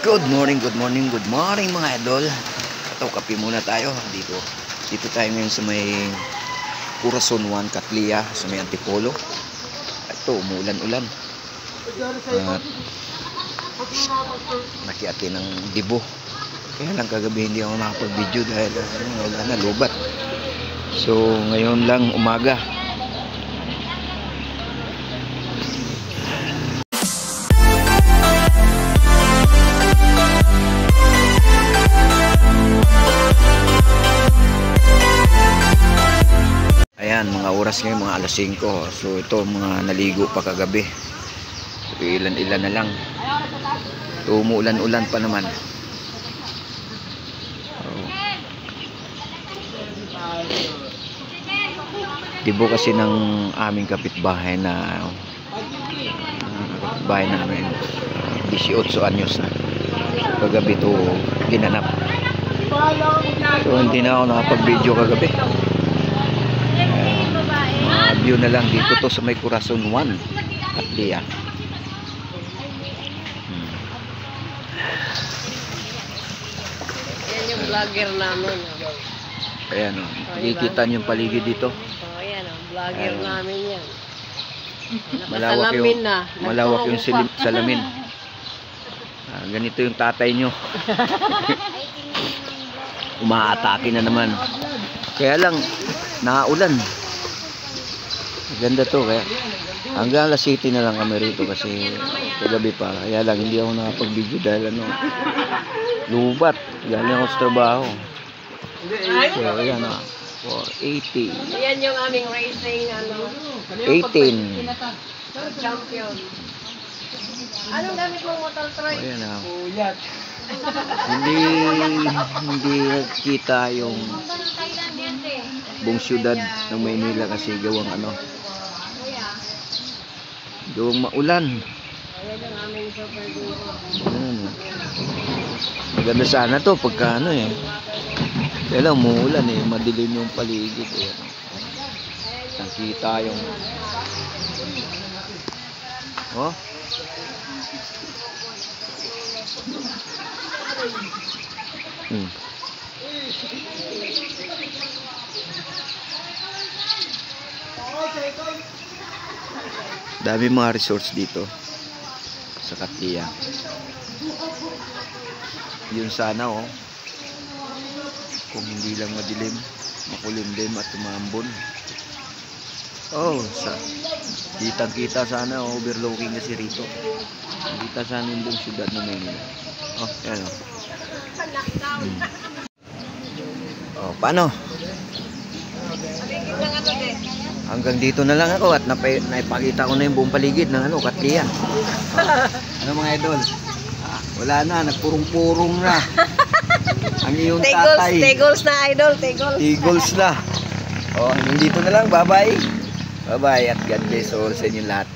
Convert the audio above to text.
Good morning mga idol. Ito, kape muna tayo dito. Dito tayo ngayon sa may Corazon 1 Catlia, sa may Antipolo. Ito, umuulan-ulan. At nakiati ng dibo. Kaya lang kagabi hindi ako nakapag-video dahil wala na, lubat. So, ngayon lang umaga. Ayan, mga oras ngayon, mga alas 5. So ito, mga naligo pa kagabi. So, ilan-ilan na lang. So, umuulan-ulan pa naman. Dibo kasi ng aming kapitbahay na kapitbahay namin, 18 anyos na. Kagabi ito ginanap. So hindi na ako nakapag-video kagabi. View na lang dito to sa may Corazon 1 Catlia. Yan yung vlogger namin. Ayan o, nakikita niyo yung paligid dito. Ayan o, vlogger namin yan. Malawak yung salamin. Ganito yung tatay nyo. Umaatake na naman. Kaya lang naulan. Ganda to, kaya hanggang alas 7 na lang kami rito kasi kagabi pa. Kaya lang hindi ako nakapag-video dahil lubat. Galing ako sa trabaho. So ayan na, 480. Yan yung aming racing 18 champion. Anong gamit mong motor, Troy? Ayan na. Hindi kita yung buong syudad ng Maynila kasi gawang gawang maulan. Ayan yung aming super duo. Maganda sana to pagka kaya lang umuulan madilim yung paligid. Nakita yung dami mga resorts dito sa Catlia. Yun sana kung hindi lang madilim, makulimlim at tumambon. Kitang-kita sana overlooking kasi rito. Kita sana yung buong syudad ng Maynila. Ayan paano? Hanggang dito na lang ako at naipakita ko na yung buong paligid ng Catlia. Mga idol? Wala na, nagpurong-purong na. Ang iyong tatay. Tegols na idol, Tegols na. Hanggang dito na lang, bye-bye. Bye-bye at God bless all sa inyo lahat.